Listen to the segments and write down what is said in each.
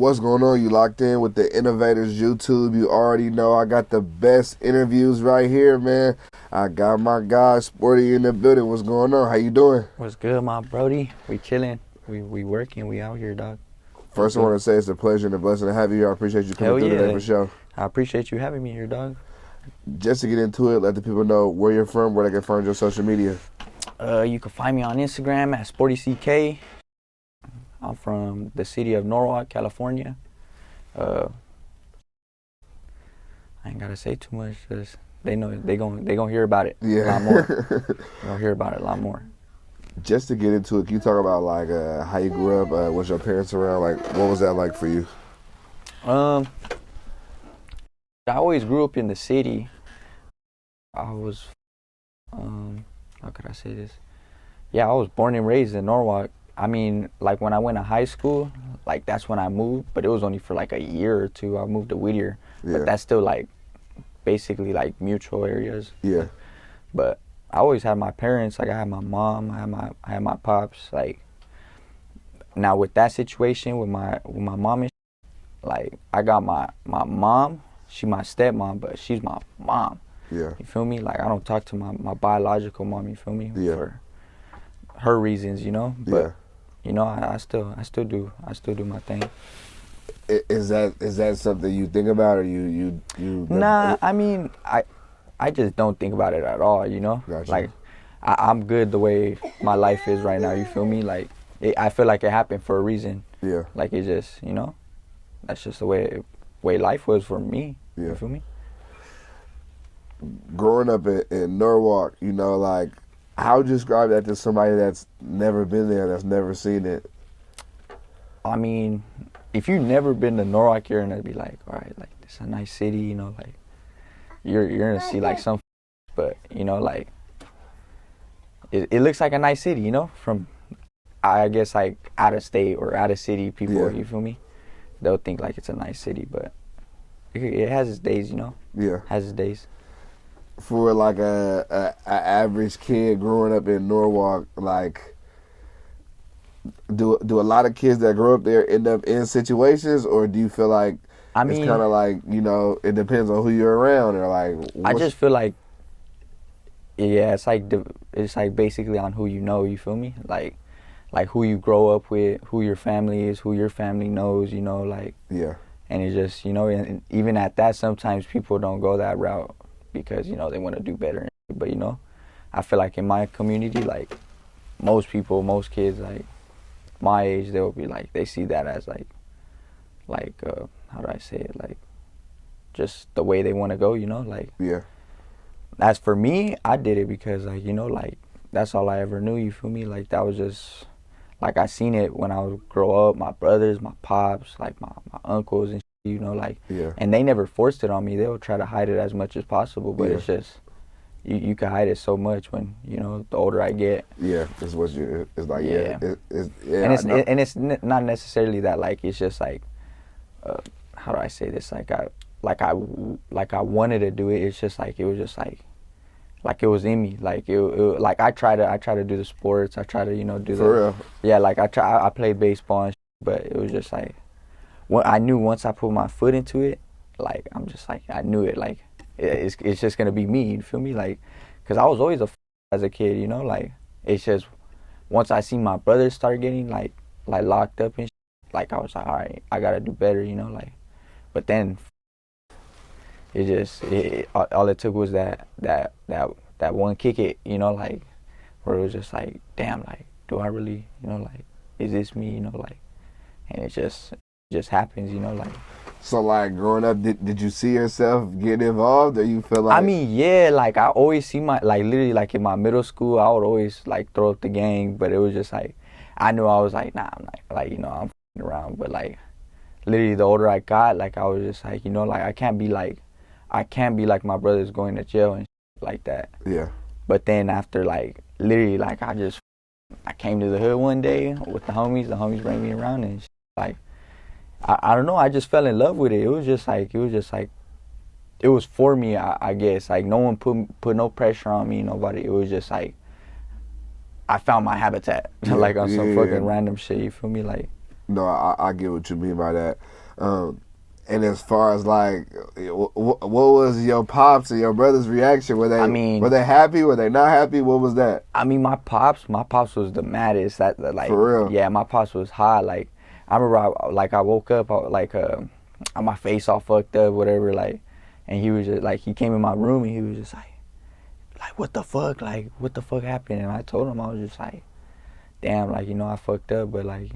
What's going on? You locked in with the Innovators YouTube. You already know I got the best interviews right here, man. I got my guy Sporty in the building. What's going on? How you doing? What's good, my Brody? We chilling. We working. We out here, dog. First, I want to say it's a pleasure and a blessing to have you here. I appreciate you coming through today for sure. I appreciate you having me here, dog. Just to get into it, let the people know where you're from, where they can find your social media. You can find me on Instagram at SportyCK. I'm from the city of Norwalk, California. I ain't gotta say too much, cause they know they gonna hear about it a lot more. They gonna hear about it a lot more. Just to get into it, can you talk about like how you grew up? Was your parents around? Like, what was that like for you? I always grew up in the city. I was, how could I say this? Yeah, I was born and raised in Norwalk. I mean, like when I went to high school, like that's when I moved, but it was only for like a year or two. I moved to Whittier, but that's still like basically like mutual areas. Yeah. But I always had my parents. Like I had my mom, I had my pops. Like now with that situation with my mom and like I got my mom. She my stepmom, but she's my mom. Yeah. You feel me? Like I don't talk to my biological mom. You feel me? Yeah. For her reasons, you know. But you know, I still do my thing. Is that something you think about, or you? Nah, I mean, I just don't think about it at all. You know, Gotcha. Like I'm good the way my life is right now. You feel me? Like I feel like it happened for a reason. Yeah. Like it just, you know, that's just the way life was for me. Yeah. You feel me? Growing up in Norwalk, you know, like, how would you describe that to somebody that's never been there, that's never seen it? I mean, if you've never been to Norwalk, you're gonna be like, all right, like it's a nice city, you know, like you're gonna see like some, but you know, like it looks like a nice city, you know, from I guess like out of state or out of city people, you feel me? They'll think like it's a nice city, but it has its days, you know. Yeah. Has its days. For like a average kid growing up in Norwalk, like, do a lot of kids that grow up there end up in situations, or do you feel like it's kind of like, you know, it depends on who you're around, or like? I just feel like, yeah, it's like basically on who you know. You feel me? Like who you grow up with, who your family is, who your family knows. You know, like and it just, you know, and even at that, sometimes people don't go that route because, you know, they want to do better. But, you know, I feel like in my community, like most kids, like my age, they'll be like, they see that as like how do I say it? Like just the way they want to go, you know, like. Yeah. As for me, I did it because, like, you know, like that's all I ever knew, you feel me? Like that was just, like I seen it when I would grow up, my brothers, my pops, like my uncles and shit, you know, like, and they never forced it on me. They would try to hide it as much as possible, but it's just, you can hide it so much when, you know, the older I get. Yeah, it's what you, it's like, and it's not necessarily that, like, it's just like, how do I say this? Like I wanted to do it. It's just like, it was just like it was in me. Like like I try to do the sports. I try to, you know, do real. Yeah, like I played baseball and shit, but it was just like, I knew once I put my foot into it, like I'm just like, I knew it, like it's just gonna be me, you feel me? Like, cause I was always as a kid, you know, like it's just once I see my brothers start getting like locked up and shit, like I was like, all right, I gotta do better, you know, like, but then it just, all it took was that one kick it, you know, like, where it was just like, damn, like, do I really, you know, like, is this me, you know, like, and it just happens, you know, like. So, like, growing up, did you see yourself getting involved, or you feel like? I mean, yeah, like, I always see literally, like, in my middle school, I would always, like, throw up the gang, but it was just, like, I knew I was, like, nah, I'm like, you know, I'm f***ing around, but, like, literally, the older I got, like, I was just, like, you know, like, I can't be like my brothers going to jail and shit like that. Yeah. But then after, like, literally, like, I came to the hood one day with the homies bring me around and shit, like, I don't know, I just fell in love with it. It was just like, it was for me, I guess. Like, no one put no pressure on me, nobody. It was just like, I found my habitat, like on some fucking random shit, you feel me? Like, No, I get what you mean by that. And as far as like, what was your pops and your brother's reaction? Were I mean, were they happy? Were they not happy? What was that? I mean, my pops was the maddest. That like, For real? yeah, my pops was hot. Like, I remember, I woke up, my face all fucked up, whatever. Like, and he was just like, he came in my room and he was just like, what the fuck? Like, what the fuck happened? And I told him, I was just like, damn, like, I fucked up, but like,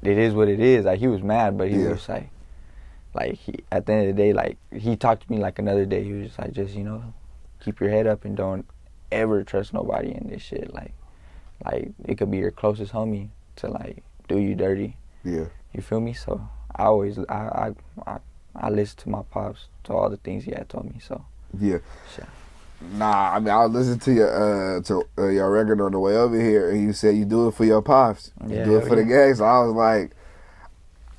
it is what it is. Like, he was mad, but he was like, he, at the end of the day, like, he talked to me like another day. He was just like, just, keep your head up and don't ever trust nobody in this shit. Like it could be your closest homie to like do you dirty. Yeah. You feel me? So I always I listen to my pops, to all the things he had told me. So yeah. Sure. Nah, I mean, I listened to your record on the way over here, and you said you do it for your pops. You do it for the gang. So I was like,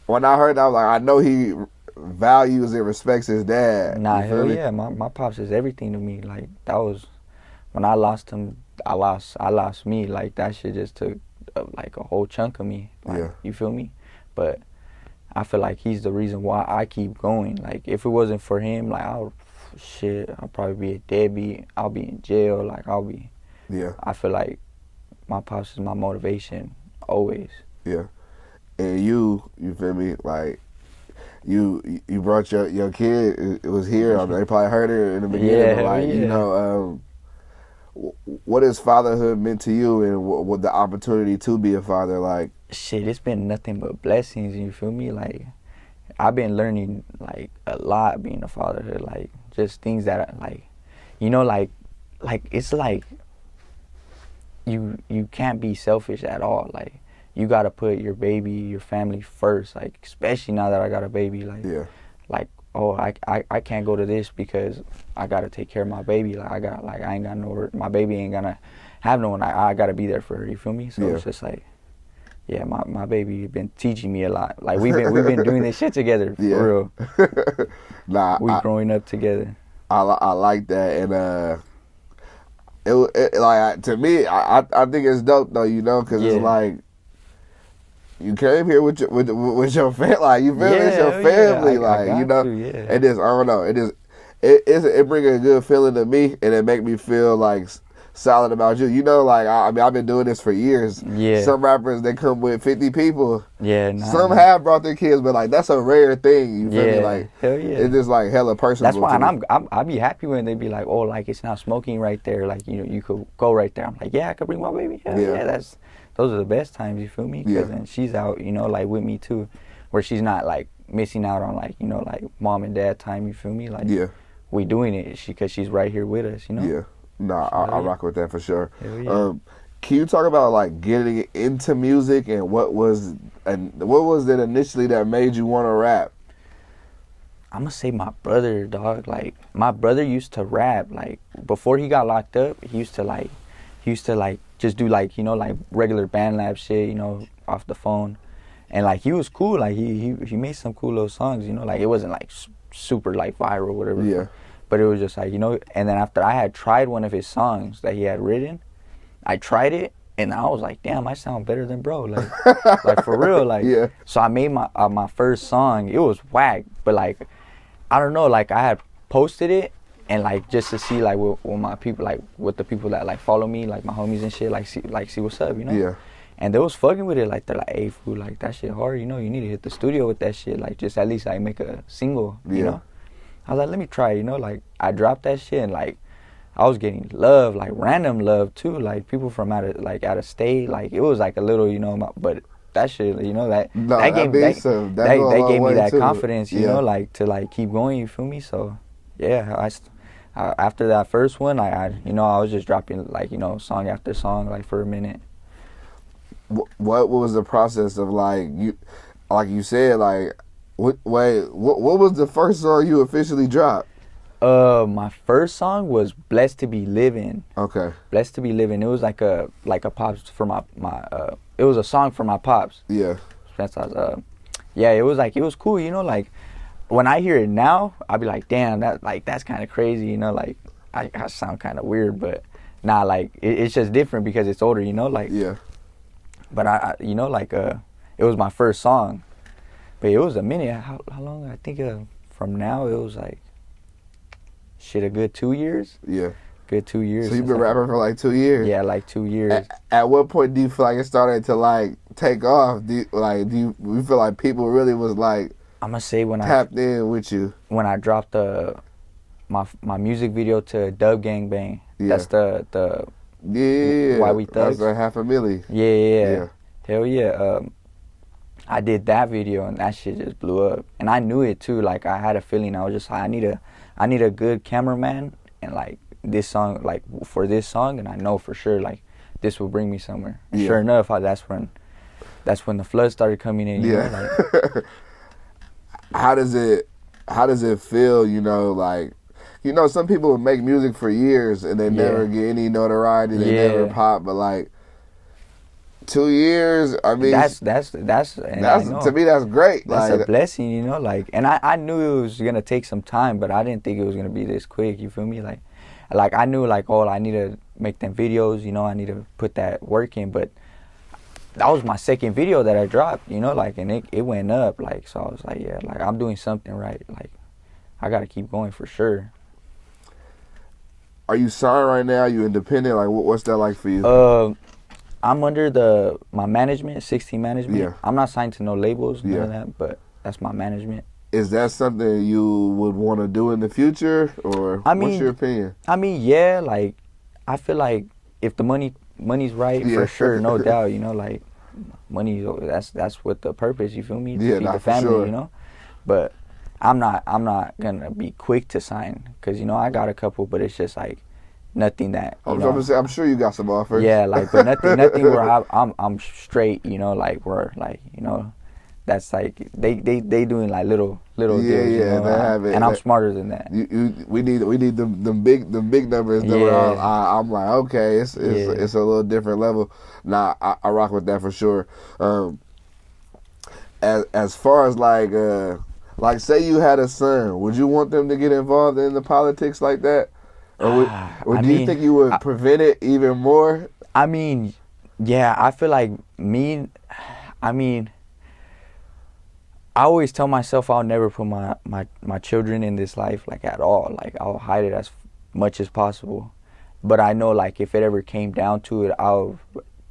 when I heard that, I was like, I know he values and respects his dad. Nah, hell yeah. My pops is everything to me. Like, that was, when I lost him, I lost me. Like, that shit just took like a whole chunk of me. Like, yeah. You feel me? But I feel like he's the reason why I keep going. Like, if it wasn't for him, like, I'll probably be a deadbeat. I'll be in jail. Like, yeah. I feel like my pops is my motivation always. Yeah. And you feel me? Like, you brought your kid. It was here. I mean, they probably heard it in the beginning. Yeah, but like, what has fatherhood meant to you, and what the opportunity to be a father like? Shit, it's been nothing but blessings. You feel me? Like, I've been learning like a lot being a fatherhood. Like, just things that like, like it's like you can't be selfish at all. Like, you gotta put your baby, your family first. Like, especially now that I got a baby. Like, yeah. Like, oh, I can't go to this because I gotta take care of my baby. Like, I ain't got my baby ain't gonna have no one. I gotta be there for her. You feel me? So it's just like, yeah, my baby been teaching me a lot. Like, we've been doing this shit together for real. Nah, we growing up together. I like that, and it like, to me, I think it's dope though, because it's like, you came here with your family, like, you feel me? It's your family, like, It just, I don't know, it brings a good feeling to me, and it make me feel like solid about you. Like, I mean, I've been doing this for years. Yeah. Some rappers, they come with 50 people. Yeah. Nah, Some have brought their kids, but like, that's a rare thing. You feel me? Like, hell yeah. It's just like hella personal. That's why, and I be happy when they be like, oh, like, it's not smoking right there. Like, you could go right there. I'm like, yeah, I could bring my baby. Hell yeah. Those are the best times. You feel me? Because then she's out, like, with me too, where she's not like missing out on like, like mom and dad time. You feel me? Like, we doing it because she's right here with us. Yeah. Nah, I rock with that for sure. Yeah. Can you talk about like getting into music, and what was it initially that made you want to rap? I'm gonna say my brother, dog. Like, my brother used to rap. Like, before he got locked up, he used to just do like, like regular band lab shit, off the phone, and like, he was cool. Like, he made some cool little songs, like, it wasn't like super like viral or whatever. Yeah. But it was just like, and then after I had tried one of his songs that he had written, I tried it, and I was like, damn, I sound better than bro. Like, like, for real. Like, so I made my first song. It was whack, but like, I don't know, like, I had posted it, and like, just to see like with my people, like with the people that like follow me, like my homies and shit, like see what's up, Yeah. And they was fucking with it. Like, they're like, hey, fool, like, that shit hard, you need to hit the studio with that shit. Like, just at least like make a single, you know. I was like, let me try, like, I dropped that shit, and like, I was getting love, like random love too, like people from out of state. Like, it was like a little, but that shit, that gave me that confidence, like, to like keep going. You feel me? So yeah, after that first one, I was just dropping like, song after song, like, for a minute. What was the process of like you said, like, what was the first song you officially dropped? My first song was "Blessed to Be Living." Okay. "Blessed to Be Living." It was like a pops for my it was a song for my pops. Yeah. It was cool. Like, when I hear it now, I'll be like, damn, that's kind of crazy. Like, I sound kind of weird, but nah, like, it's just different because it's older. Like. Yeah. But I it was my first song. But it was a minute. How long? I think from now it was like a good 2 years. Yeah. Good 2 years. So you've been rapping for like 2 years. Yeah, like 2 years. At what point do you feel like it started to like take off? Do you feel like people really was like I'm gonna say when tapped in with you? When I dropped my music video to Dub Gang Bang. Yeah. That's the Why We Thugs. That's like $500,000. Yeah. Hell yeah. I did that video and that shit just blew up. And I knew it too. Like I had a feeling. I was just like, I need a good cameraman and like this song, like for this song, and I know for sure like this will bring me somewhere. And sure enough, that's when the flood started coming in. You know, like, how does it feel? You know, like, you know, some people make music for years and they never get any notoriety. They never pop, but like 2 years, I mean, that's to me that's great. That's like, a blessing, you know. Like, and I knew it was gonna take some time, but I didn't think it was gonna be this quick. You feel me? Like I knew like, oh, I need to make them videos. You know, I need to put that work in. But that was my second video that I dropped. You know, like, and it went up. Like, so I was like, yeah, like I'm doing something right. Like, I gotta keep going for sure. Are you signed right now? Are you independent? Like, what's that like for you? I'm under my management, 16 management. Yeah. I'm not signed to no labels, none of that, but that's my management. Is that something you would want to do in the future, or what's your opinion? I mean, yeah, like, I feel like if the money's right, for sure, no doubt, you know, like, money, that's what the purpose, you feel me? To feed the family, you know? But I'm not gonna be quick to sign, because, you know, I got a couple, but it's just like, nothing that I'm sure you got some offers. Yeah, like, but nothing where I'm straight, you know, like where, like, you know, that's like they doing like little deals, you know, and I'm smarter than that. We need them big numbers. I'm like, okay, it's a little different level. Nah, I rock with that for sure. As far as like say you had a son, would you want them to get involved in the politics like that? Or do you think you would prevent it even more? I mean, yeah, I feel like I always tell myself I'll never put my children in this life, like, at all. Like, I'll hide it as much as possible. But I know, like, if it ever came down to it, I'll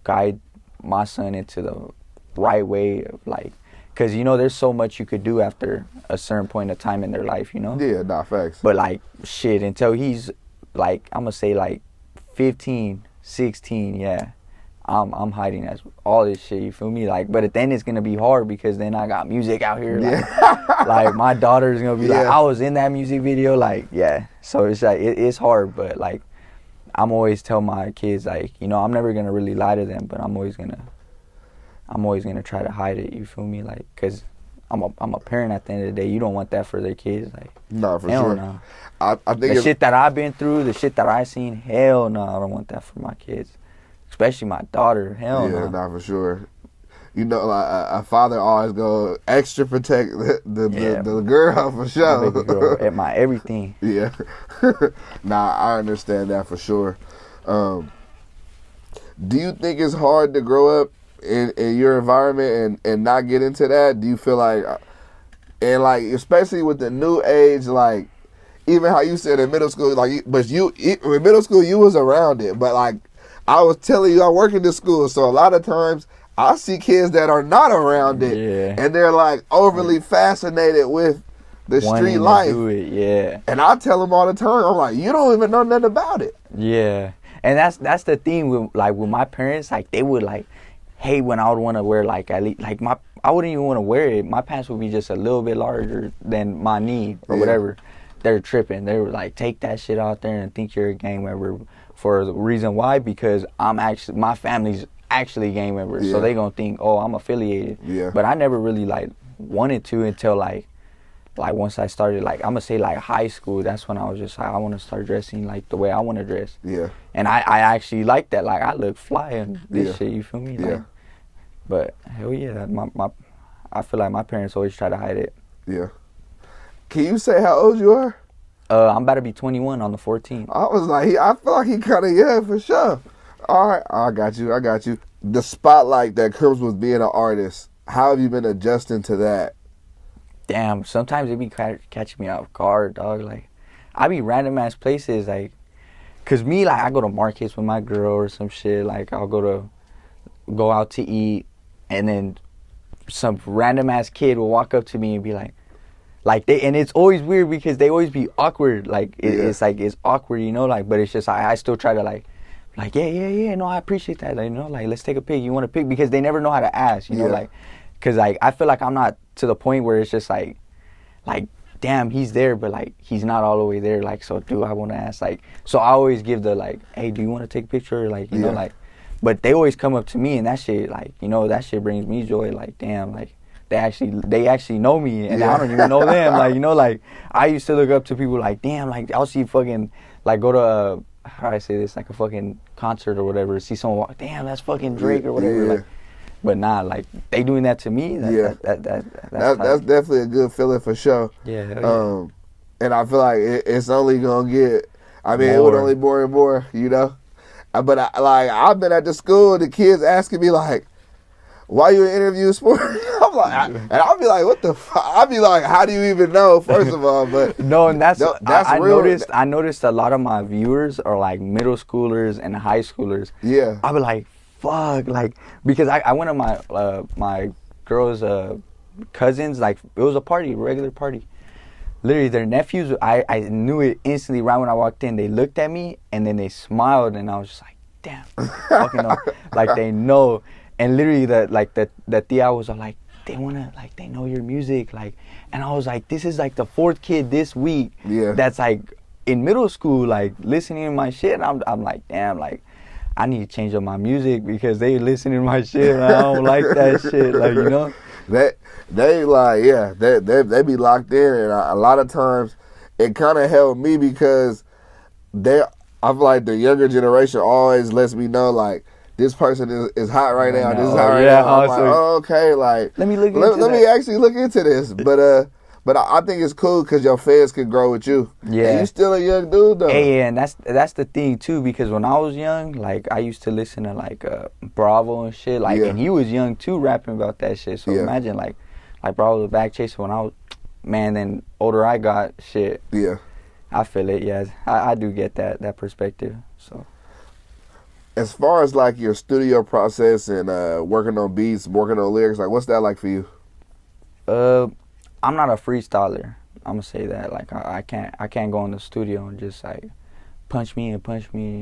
guide my son into the right way of, like, because, you know, there's so much you could do after a certain point of time in their life, you know? Yeah, nah, facts. But, like, shit, until he's, like, I'm going to say, like, 15, 16, yeah, I'm hiding as all this shit, you feel me? Like, but then it's going to be hard because then I got music out here. Like, like my daughter's going to be like, I was in that music video. Like, yeah. So it's like, it's hard, but, like, I'm always tell my kids, like, you know, I'm never going to really lie to them, but I'm always going to try to hide it, you feel me? Like, because I'm a parent at the end of the day. You don't want that for their kids. Like, no, for sure. No. I think the shit that I've been through, the shit that I seen, hell no, I don't want that for my kids. Especially my daughter, hell no. Yeah, nah, for sure. You know, like, a father always go extra protect the girl, for sure. My baby girl, at my everything. Yeah. Nah, I understand that for sure. Do you think it's hard to grow up in your environment and not get into that? Do you feel like, and like, especially with the new age, like, even how you said in middle school, like, but in middle school you was around it, but like, I was telling you, I work in this school, so a lot of times I see kids that are not around it, and they're like overly fascinated with the street life. Do it, yeah. And I tell them all the time, I'm like, you don't even know nothing about it. Yeah, and that's the thing with my parents, like, they would like hate when I would want to wear, like, at least, like, I wouldn't even want to wear it. My pants would be just a little bit larger than my knee or whatever. They're tripping. They were like, take that shit out there and think you're a gang member. For the reason why, because my family's actually gang members, so they gonna think, oh, I'm affiliated. Yeah. But I never really like wanted to until like once I started, like, I'm gonna say like high school. That's when I was just like, I want to start dressing like the way I want to dress. Yeah. And I actually like that. Like, I look fly in this shit. You feel me? Like, but hell yeah, I feel like my parents always try to hide it. Yeah. Can you say how old you are? I'm about to be 21 on the 14th. I was like, I feel like he kind of young for sure. All right, I got you. The spotlight that comes with being an artist, how have you been adjusting to that? Damn, sometimes it be catching me off guard, dog. Like, I be random ass places, like, cause me, like, I go to markets with my girl or some shit. Like, I'll go out to eat, and then some random ass kid will walk up to me and be like they, and it's always weird because they always be awkward. Like, it's like it's awkward, you know. Like, but it's just I still try to like yeah, no, I appreciate that. Like, you know, like, let's take a pic. You want to pic? Because they never know how to ask, you know, like, cause like I feel like I'm not to the point where it's just like damn, he's there, but like he's not all the way there. Like, so do I want to ask? Like, so I always give the like, hey, do you want to take a picture? Like, you know, like, but they always come up to me, and that shit, like, you know, that shit brings me joy. Like, damn, like they actually know me, and I don't even know them. Like, you know, like I used to look up to people like, damn, like I'll see fucking like go to how do I say this, like a fucking concert or whatever, see someone walk, damn, that's fucking Drake or whatever. Like, but nah, like they doing that to me. That's definitely a good feeling for sure. Yeah. And I feel like it's only gonna get. I mean, more. It would only more and more, you know. But I've been at the school, the kids asking me like, "Why you interview Sporty?" I'm like, and I'll be like, "What the fuck?" I'll be like, "How do you even know?" First of all, but no, and that's I real. I noticed a lot of my viewers are like middle schoolers and high schoolers. Yeah, I'll be like, fuck, like, because I went to my girl's cousins, like, it was a party, regular party. Literally, their nephews, I knew it instantly right when I walked in. They looked at me, and then they smiled, and I was just like, damn, fucking know. Like, they know. And literally, the tia was like, they know your music, like, and I was like, this is like the fourth kid this week that's like in middle school, like, listening to my shit, and I'm like, damn, like, I need to change up my music because they listening to my shit and I don't like that shit, like, you know. They like, yeah, they be locked in, and a lot of times it kind of helped me because I feel like the younger generation always lets me know like this person is hot right now. This is hot right now. I'm like, oh, okay, like let me actually look into this, But I think it's cool because your fans can grow with you. Yeah. And you still a young dude, though. Hey, and that's the thing, too, because when I was young, like, I used to listen to, like, Bravo and shit. Like, and he was young, too, rapping about that shit. So imagine, like Bravo the Back Chaser when I was, man, then older I got, shit. Yeah. I feel it, yeah. I do get that perspective, so. As far as, like, your studio process and working on beats, working on lyrics, like, what's that like for you? I'm not a freestyler. I'm gonna say that. Like, I can't go in the studio and just like punch me, you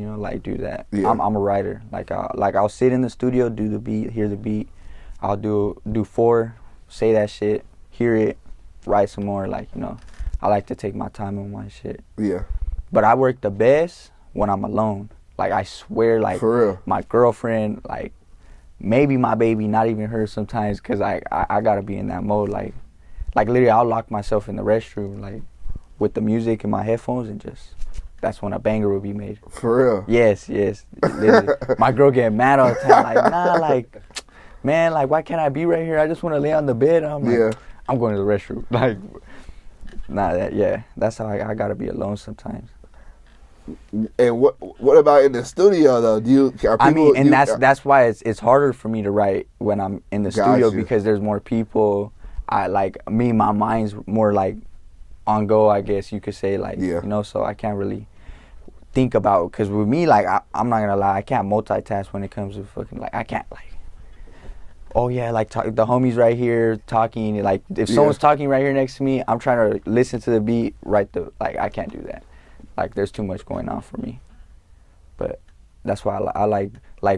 know, like do that. Yeah. I'm a writer. Like I'll sit in the studio, do the beat, hear the beat. I'll do 4, say that shit, hear it, write some more. Like, you know, I like to take my time on my shit. Yeah. But I work the best when I'm alone. Like, I swear, like, for real, my girlfriend, like, maybe my baby, not even her sometimes, because I gotta be in that mode. Like literally, I'll lock myself in the restroom, like, with the music in my headphones, and just, that's when a banger will be made. For real? Yes. Literally. My girl get mad all the time, like, nah, like, man, like, why can't I be right here? I just want to lay on the bed. I'm like, I'm going to the restroom. Like, nah, that's how I gotta be alone sometimes. And what about in the studio though? That's why it's harder for me to write when I'm in the studio because there's more people. My mind's more like on go, I guess you could say, like, you know, so I can't really think about, because with me, like, I'm not gonna lie, I can't multitask when it comes to fucking, like, I can't, like, oh yeah, like, the homies right here talking, like, if someone's talking right here next to me, I'm trying to listen to the beat, like, I can't do that. Like, there's too much going on for me. But that's why I like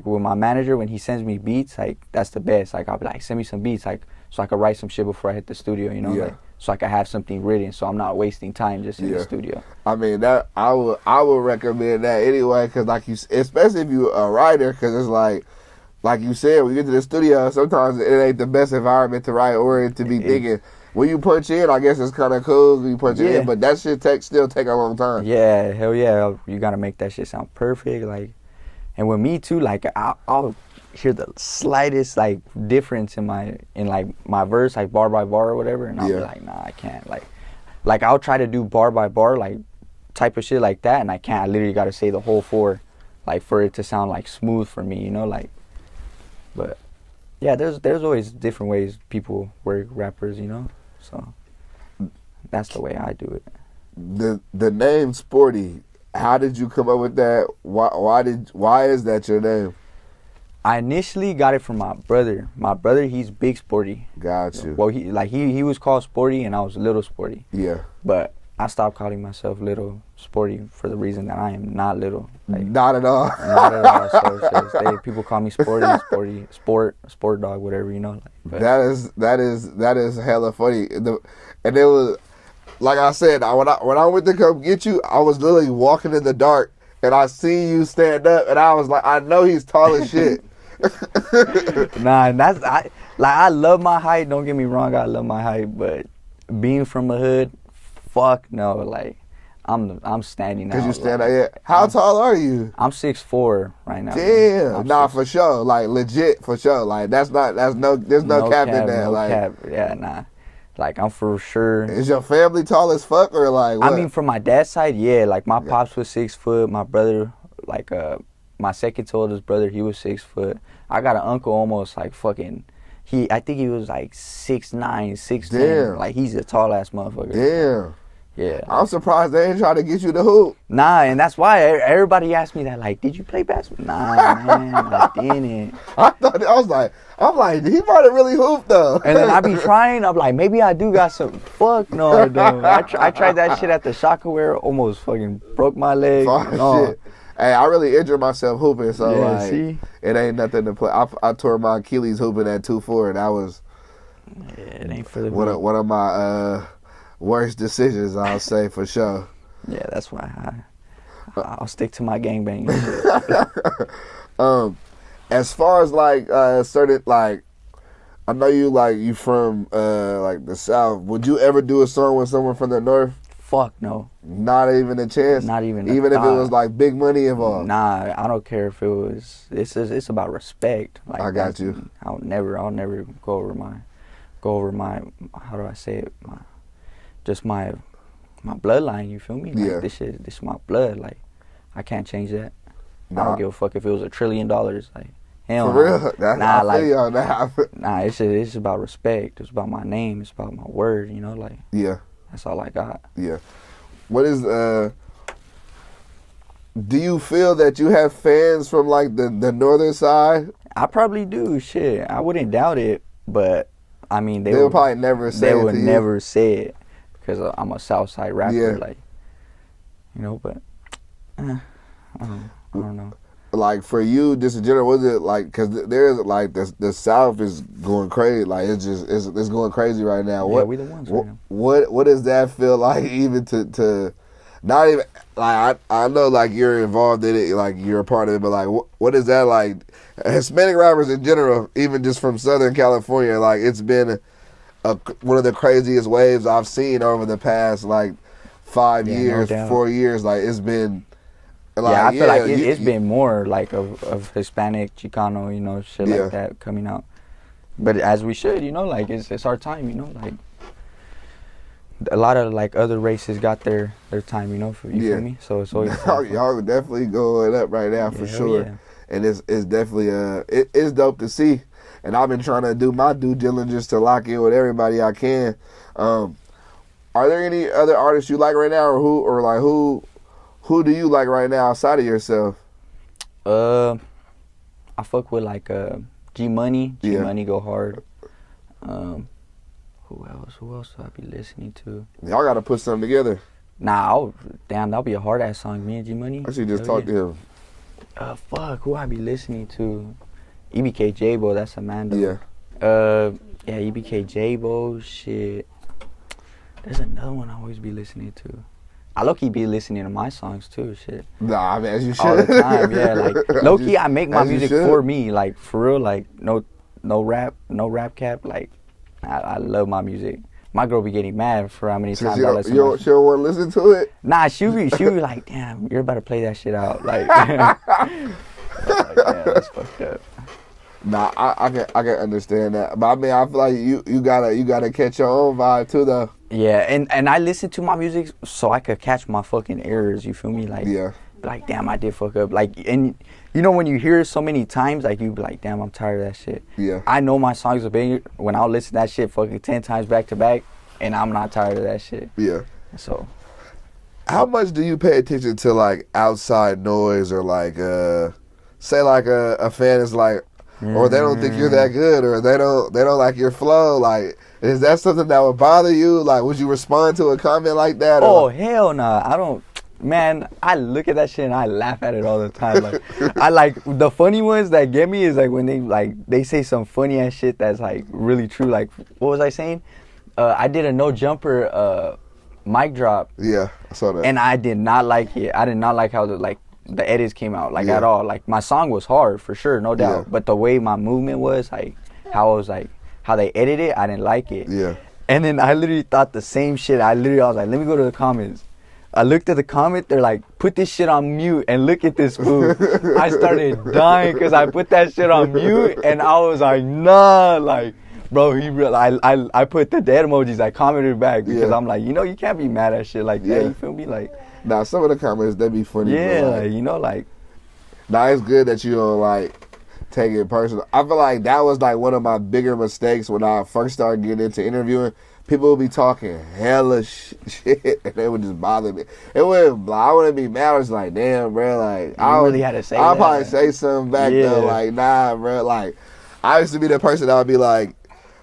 with my manager, when he sends me beats, like, that's the best. Like, I'll be like, send me some beats, like, so I can write some shit before I hit the studio, you know, like, so I can have something written, so I'm not wasting time just in the studio. I mean, that I would recommend that anyway, because like you, especially if you're a writer, because it's like you said, when you get to the studio, sometimes it ain't the best environment to write or to be thinking. When you punch in, I guess it's kind of cool when you punch it in, but that shit still take a long time. Yeah, hell yeah, you gotta make that shit sound perfect, like, and with me too, like, I'll hear the slightest, like, difference in my verse, like, bar by bar or whatever, and I'll be like, nah, I can't, like I'll try to do bar by bar, like, type of shit like that, and I can't. I literally gotta say the whole 4, like, for it to sound, like, smooth for me, you know, like, but Yeah, there's always different ways people work rappers, you know. So that's the way I do it. The name Sporty, how did you come up with that? Why is that your name? I initially got it from my brother. My brother, he's big Sporty. Got you. Well, he was called Sporty, and I was Little Sporty. Yeah. But I stopped calling myself Little Sporty for the reason that I am not little. Like, Not at all. not at all. So it's just, people call me Sporty, Sport Dog, whatever, you know. Like, but That is hella funny. And it was like I said, when I went to come get you, I was literally walking in the dark, and I see you stand up, and I was like, I know he's tall as shit. Nah, and I love my height. Don't get me wrong, I love my height, but being from the hood, fuck no. Like, I'm standing out. Cause you stand out. Yeah. How tall are you? I'm 6'4" right now. Damn. Nah, for sure. Like legit, for sure. Like there's no cap in that. No like cap. Yeah, nah. Like I'm for sure. Is your family tall as fuck or like what? I mean, from my dad's side, yeah. Like my pops was 6 foot. My brother, like my second oldest brother, he was 6 foot. I got an uncle almost like fucking. I think he was like 6'9", 6'10". Damn. Like he's a tall ass motherfucker. Damn. Yeah. I'm surprised they ain't trying to get you the hoop. Nah, and that's why everybody asked me that. Like, did you play basketball? Nah, man, I didn't. I'm like, he might have really hooped though. And then I be trying. I'm like, maybe I do got some. Fuck no, I don't. I tried that shit at the soccer wear. Almost fucking broke my leg. No. Shit. Hey, I really injured myself hooping, so Yeah, like, see? it ain't nothing to play. I tore my Achilles hooping at 2'4", and that was Yeah, it ain't for the one of my worst decisions, I'll say for sure. Yeah, that's why I'll stick to my gangbang. As far as like certain like, I know you from like the South. Would you ever do a song with someone from the North? Fuck no. Not even a chance. Not even. Even if it was like big money involved. Nah, I don't care if it was. It's about respect. Like I got you. I'll never go over my. How do I say it? My bloodline. You feel me? Like, Yeah. This is my blood. Like I can't change that. I Nah. don't give a fuck if it was $1 trillion. Like hell For no. real? I feel you on that. Nah, it's about respect. It's about my name. It's about my word. You know, like Yeah. that's all I got. Yeah. What is do you feel that you have fans from like the northern side? I probably do. Shit, I wouldn't doubt it. But I mean, They would probably never say They it would to you. never say it because I'm a Southside rapper. Yeah. Like, you know, but I don't know. Like for you, just in general, was it like, because there's like the South is going crazy, like it's going crazy right now. Yeah, we the ones right now. What does that feel like, even to not even like I know like you're involved in it, like you're a part of it, but like what is that like? Hispanic rappers in general, even just from Southern California, like it's been one of the craziest waves I've seen over the past like 5 Yeah, no years, doubt. 4 years. Like it's been. Like, Yeah, I feel like you- it's been more like of Hispanic, Chicano, you know, shit Yeah. like that coming out. But as we should, you know, like it's our time, you know, like a lot of like other races got their time, you know, you Yeah. feel me? So it's always y'all definitely going up right now for Yeah, hell sure, yeah. and it's definitely it's dope to see. And I've been trying to do my due diligence to lock in with everybody I can. Are there any other artists you like right now, or who do you like right now outside of yourself? I fuck with like G Money. G Yeah. Money go hard. Who else? Who else do I be listening to? Y'all got to put something together. Nah, that'll be a hard ass song. Me and G Money. I should just Hell talk to him. Fuck, who I be listening to? EBK J-Bo, that's a man though. Yeah. Yeah, EBK J-Bo, shit. There's another one I always be listening to. I low-key be listening to my songs too, shit. Nah, I mean, as you should. All the time, yeah. Like, low-key, I make my As you music should. for me, like, for real, like, no rap cap, like, I love my music. My girl be getting mad for how many times I listen to She don't want to listen to it? Nah, she be like, damn, you're about to play that shit out. Like, I was like, damn, that's fucked up. Nah, I can understand that. But I mean, I feel like you gotta catch your own vibe too, though. Yeah, and I listen to my music so I could catch my fucking errors, you feel me? Like, Yeah. like, damn, I did fuck up. Like, and you know when you hear it so many times, like, you be like, damn, I'm tired of that shit. Yeah. I know my songs are big when I'll listen to that shit fucking 10 times back to back, and I'm not tired of that shit. Yeah. So. How much do you pay attention to like outside noise or like say like a fan is like, or they don't think you're that good, or they don't like your flow? Like, is that something that would bother you? Like, would you respond to a comment like that? Oh, hell no. I don't. Man, I look at that shit and I laugh at it all the time. Like, I like the funny ones that get me is like when they say some funny ass shit that's like really true. Like, what was I saying? I did a no jumper mic drop. Yeah, I saw that. And I did not like it. I did not like how the edits came out, like, at all. Like, my song was hard for sure, no doubt. Yeah. But the way my movement was, like, how they edited it, I didn't like it. Yeah. And then I literally thought the same shit. I was like, let me go to the comments. I looked at the comment. They're like, put this shit on mute and look at this fool. I started dying because I put that shit on mute, and I was like, nah, like. Bro, I put the dead emojis. I commented back because I'm like, you can't be mad at shit like that. You feel me? Like, nah, some of the comments they be funny. Yeah, like, nah, it's good that you don't like take it personal. I feel like that was like one of my bigger mistakes when I first started getting into interviewing. People would be talking hella shit, and they would just bother me. I wouldn't be mad. I was like, damn, bro, like, I really had to say I'll that. probably say something back though, like, nah, bro, like, I used to be the person that would be like.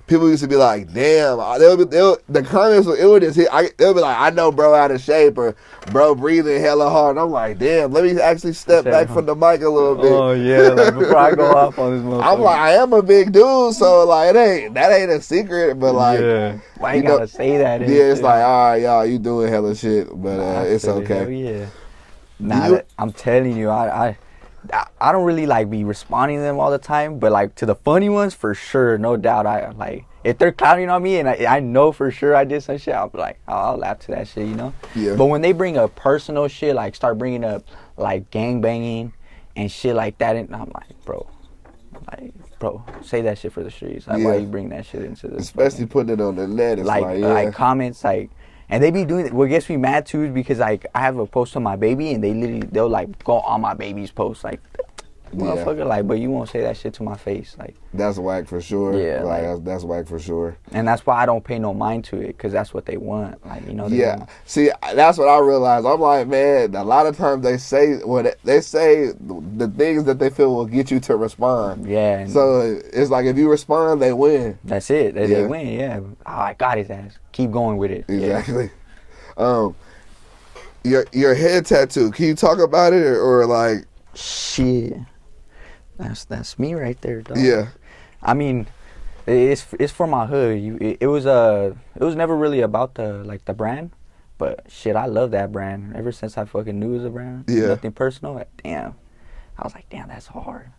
People used to be like, damn, the comments, it would just hit, they'll be like, I know bro out of shape, or bro breathing hella hard. And I'm like, damn, let me actually step back from the mic a little bit. Oh, yeah, like, before I go off on this motherfucker. I'm like, I am a big dude, so like, that ain't a secret, but like. Yeah. Why you gotta say that? Yeah, it's like, all right, y'all, you doing hella shit, but it's okay. Hell yeah. Nah, I'm telling you, I don't really like be responding to them all the time, but like to the funny ones for sure, no doubt. I like if they're clowning on me and I know for sure I did some shit, I'll be like, I'll laugh to that shit, Yeah. But when they bring up personal shit, like start bringing up like gang banging and shit like that, and I'm like, bro, say that shit for the streets. Like, why you bring that shit into this? Especially putting it on the net. It's like comments like. And they be doing it. What gets me mad too is because like I have a post on my baby and they'll like go on my baby's post like, motherfucker, like, but you won't say that shit to my face, like. That's whack for sure. Yeah, like that's whack for sure. And that's why I don't pay no mind to it, because that's what they want, like, Yeah, see, that's what I realized. I'm like, man, a lot of times they say the things that they feel will get you to respond. Yeah. So it's like if you respond, they win. That's it. They win. Yeah. Oh, I got his ass. Keep going with it. Exactly. Yeah. Your head tattoo. Can you talk about it or like? Shit. That's me right there, dog. Yeah. I mean, it's for my hood. It was never really about the brand, but shit, I love that brand. Ever since I fucking knew it was a brand. Yeah. Nothing personal. Damn. I was like, damn, that's hard.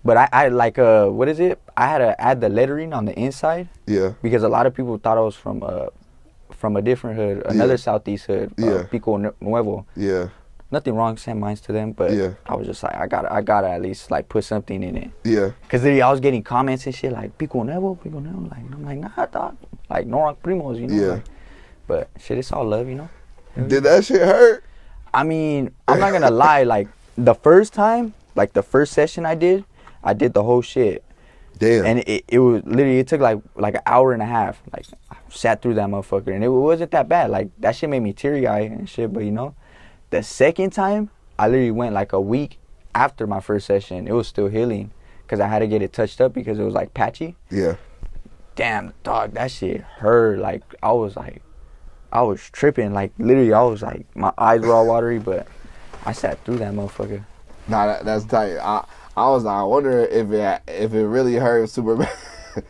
But I like what is it? I had to add the lettering on the inside. Yeah. Because a lot of people thought I was from a different hood, another Southeast hood, Pico Nuevo. Yeah. Nothing wrong, send mines to them, but I was just like, I gotta at least like put something in it. Yeah. Cause I was getting comments and shit like Pico Nuevo, like I'm like, nah, dog, like Norwalk Primos, Yeah. Like, but shit, it's all love, Did that shit hurt? I mean, I'm not gonna lie, like the first time, like the first session I did the whole shit. Damn. And it was literally, it took like an hour and a half. Like I sat through that motherfucker, and it wasn't that bad. Like that shit made me teary eye and shit, but the second time, I literally went like a week after my first session. It was still healing because I had to get it touched up because it was like patchy. Yeah. Damn, dog, that shit hurt. Like, I was tripping. Like, literally, I was like, my eyes were all watery, but I sat through that motherfucker. Nah, that's tight. I was like, I wonder if it really hurt super bad.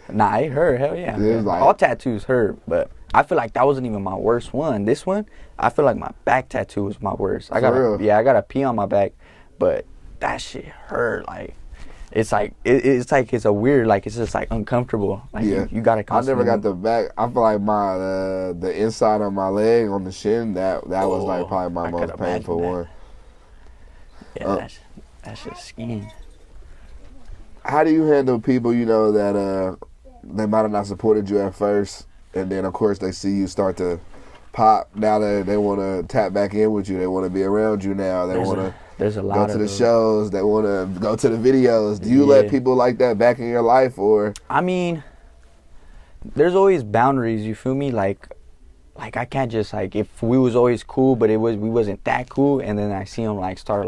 Nah, it hurt. Hell yeah. Like, all tattoos hurt, but I feel like that wasn't even my worst one. This one, I feel like my back tattoo was my worst. I got a pee on my back, but that shit hurt. Like, it's like it's a weird, like, it's just like uncomfortable. Like, you gotta constantly. I never got the back. I feel like my the inside of my leg on the shin that was like probably my most painful one. Yeah, that's just skin. How do you handle people that they might have not supported you at first, and then of course they see you start to pop now that they want to tap back in with you. They want to be around you now. They want to there's a lot go of to the those. shows. They want to go to the videos. Do you let people like that back in your life, or? I mean, there's always boundaries. You feel me? Like I can't just like if we was always cool, but we wasn't that cool, and then I see them like start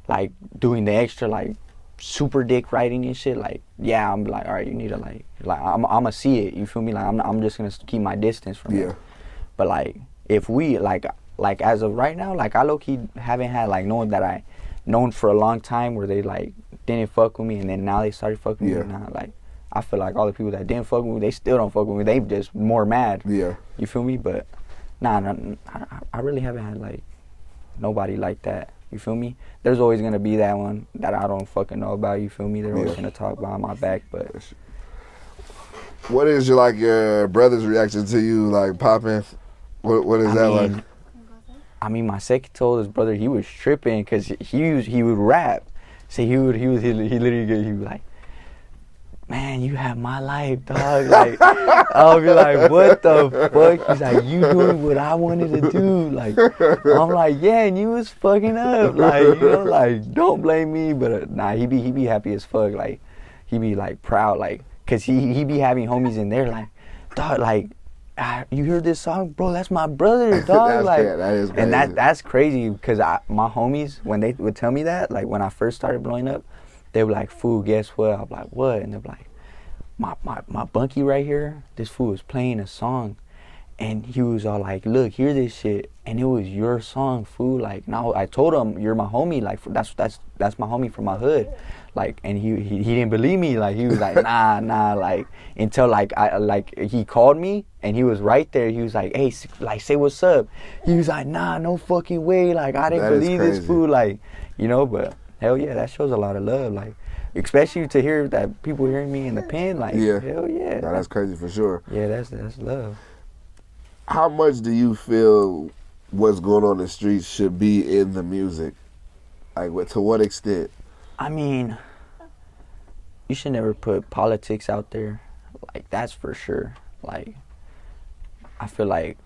like doing the extra like super dick writing and shit. Like yeah, I'm like all right, you need to like I'm gonna see it. You feel me? Like I'm just gonna keep my distance from it. But like if we like as of right now, like I low key haven't had like no one that I known for a long time where they like didn't fuck with me, and then now they started fucking with me. Now like I feel like all the people that didn't fuck with me, they still don't fuck with me. They just more mad. Yeah. You feel me? But I really haven't had like nobody like that. You feel me? There's always gonna be that one that I don't fucking know about. You feel me? They're always gonna talk behind my back. But what is your brother's reaction to you like popping? What is that like? I mean, my second oldest brother, he was tripping because he would rap. So he literally he was like, man, you have my life, dog. Like, I'll be like, what the fuck? He's like, you doing what I wanted to do. Like, I'm like, yeah, and you was fucking up. Like, you know, like, don't blame me. But nah, he be happy as fuck. Like, he be like proud, like, cause he be having homies in there, like, dog, like, you hear this song, bro? That's my brother, dog. Like, that is crazy. And that's crazy, cause my homies, when they would tell me that, like, when I first started blowing up, they were like, fool, guess what? I'm like, what? And they're like, my bunkie right here, this fool was playing a song, and he was all like, look, hear this shit, and it was your song, fool. Like, now I told him, you're my homie, like, that's my homie from my hood, like, and he didn't believe me, like, he was like, nah, like, until like he called me, and he was right there. He was like, hey, like, say what's up. He was like, nah, no fucking way, like, I didn't believe this fool, like, you know. But hell yeah, that shows a lot of love, like, especially to hear that people hearing me in the pen, like, hell yeah. Nah, that's crazy for sure. Yeah, that's love. How much do you feel what's going on in the streets should be in the music? Like, to what extent? I mean, you should never put politics out there. Like, that's for sure. Like, I feel like,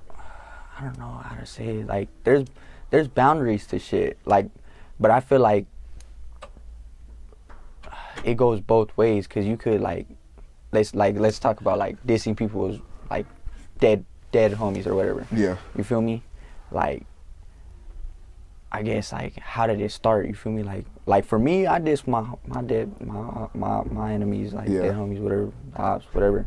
I don't know how to say it. Like, there's boundaries to shit. Like, but I feel like it goes both ways, because you could let's talk about like dissing people's like dead homies or whatever. Yeah. You feel me? Like, I guess like how did it start? You feel me? Like for me, I diss my enemies, like dead homies, whatever, ops, whatever.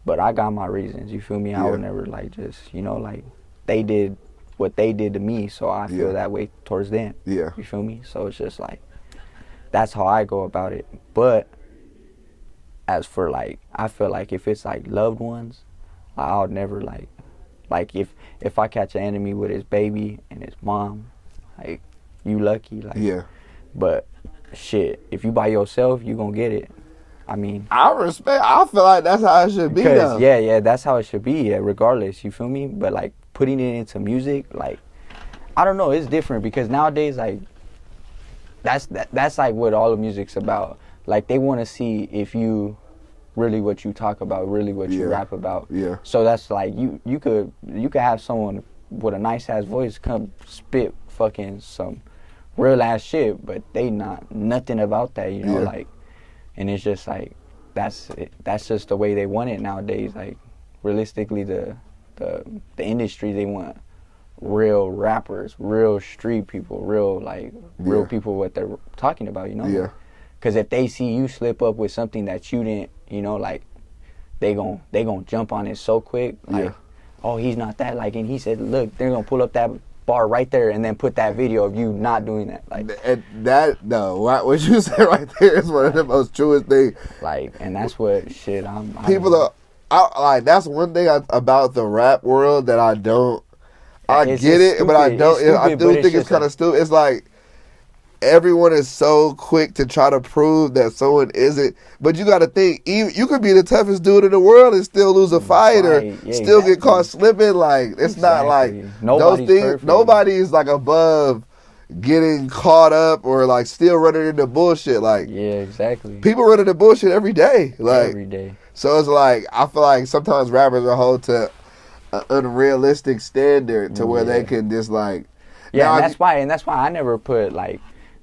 But I got my reasons. You feel me? I would never like just, you know, like they did what they did to me, so I feel that way towards them. Yeah. You feel me? So it's just like, that's how I go about it. But as for like, I feel like if it's like loved ones, I'll never like if I catch an enemy with his baby and his mom, like, you lucky, like. Yeah. But shit, if you by yourself, you gonna get it. I mean, I feel like that's how it should be, though. Yeah, that's how it should be, regardless, you feel me? But like putting it into music, like, I don't know, it's different, because nowadays, like, that's like what all the music's about. Like, they want to see if you really what you talk about, really what you rap about. Yeah. So that's like, you could have someone with a nice ass voice come spit fucking some real ass shit, but they not nothing about that, you know, like, and it's just like, that's just the way they want it nowadays. Like, realistically, the industry, they want real rappers, real street people, real people what they're talking about, you know? Yeah. Because if they see you slip up with something that you didn't, you know, like, they gon' jump on it so quick. Like, oh, he's not that. Like, and he said, look, they're going to pull up that bar right there and then put that video of you not doing that. Like, what you said right there is one of the most truest things. Like, and that's what shit that's one thing about the rap world that I don't. I get it, but I don't. I do think it's kind of stupid. It's like everyone is so quick to try to prove that someone isn't. But you got to think, you could be the toughest dude in the world and still lose a fight, or still get caught slipping. Like, it's not like those things. Perfect. Nobody is like above getting caught up or like still running into bullshit. Like, people run into bullshit every day. Like, every day. So it's like, I feel like sometimes rappers are hold to an unrealistic standard to where they Yeah. can just like. Yeah, Now, and that's why I never put like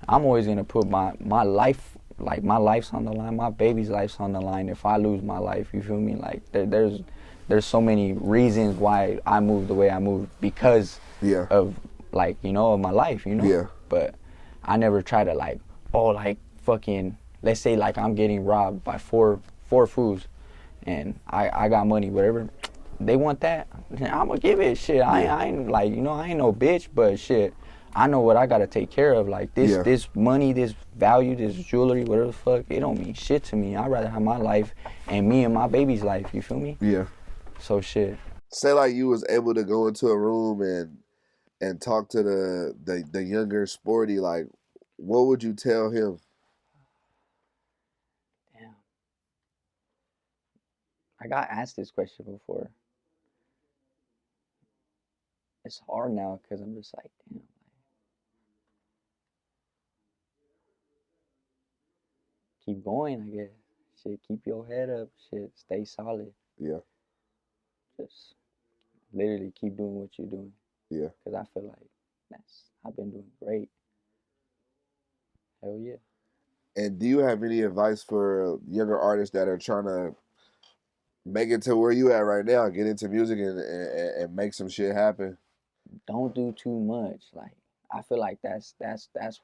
I'm always gonna put my life, like my life's on the line, my baby's life's on the line. If I lose my life, you feel me? Like there's so many reasons why I moved the way I moved because yeah, of like of my life, yeah, But I never try to like like fucking let's say like I'm getting robbed by four fools, and I got money, whatever. They want that, I'm gonna give it. Shit, I ain't like I ain't no bitch, but shit, I know what I gotta take care of. Like this money, this value, this jewelry, whatever the fuck, it don't mean shit to me. I'd rather have my life and me and my baby's life. You feel me? yeah. So shit. Say like you was able to go into a room and talk to the younger Sporty. Like, what would you tell him? Damn. I got asked this question before. It's hard now because I'm just like, damn. Keep going, I guess. Shit, keep your head up. Shit, stay solid. Yeah, Just literally keep doing what you're doing. yeah. Because I feel like I've been doing great. Hell yeah. And do you have any advice for younger artists that are trying to make it to where you at right now, get into music and make some shit happen? Don't do too much. Like I feel like that's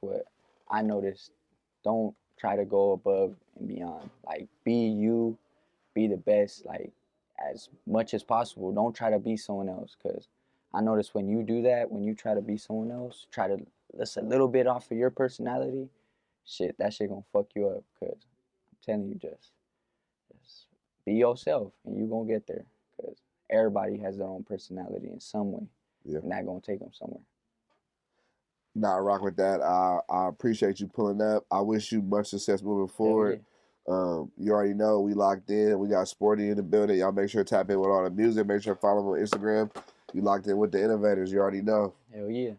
what I noticed. Don't try to go above and beyond. Like be you, be the best, like as much as possible. Don't try to be someone else, because I notice when you do that, when you try to be someone else, try to list a little bit off of your personality, shit, that shit gonna fuck you up. Because I'm telling you, just be yourself, and you gonna get there. Because everybody has their own personality in some way, Yeah. and that gonna take them somewhere. Nah, I rock with that. I appreciate you pulling up. I wish you much success moving Hell forward. yeah. You already know we locked in. We got Sporty in the building. Y'all make sure to tap in with all the music. Make sure to follow him on Instagram. You locked in with the Innovators. You already know. Hell yeah.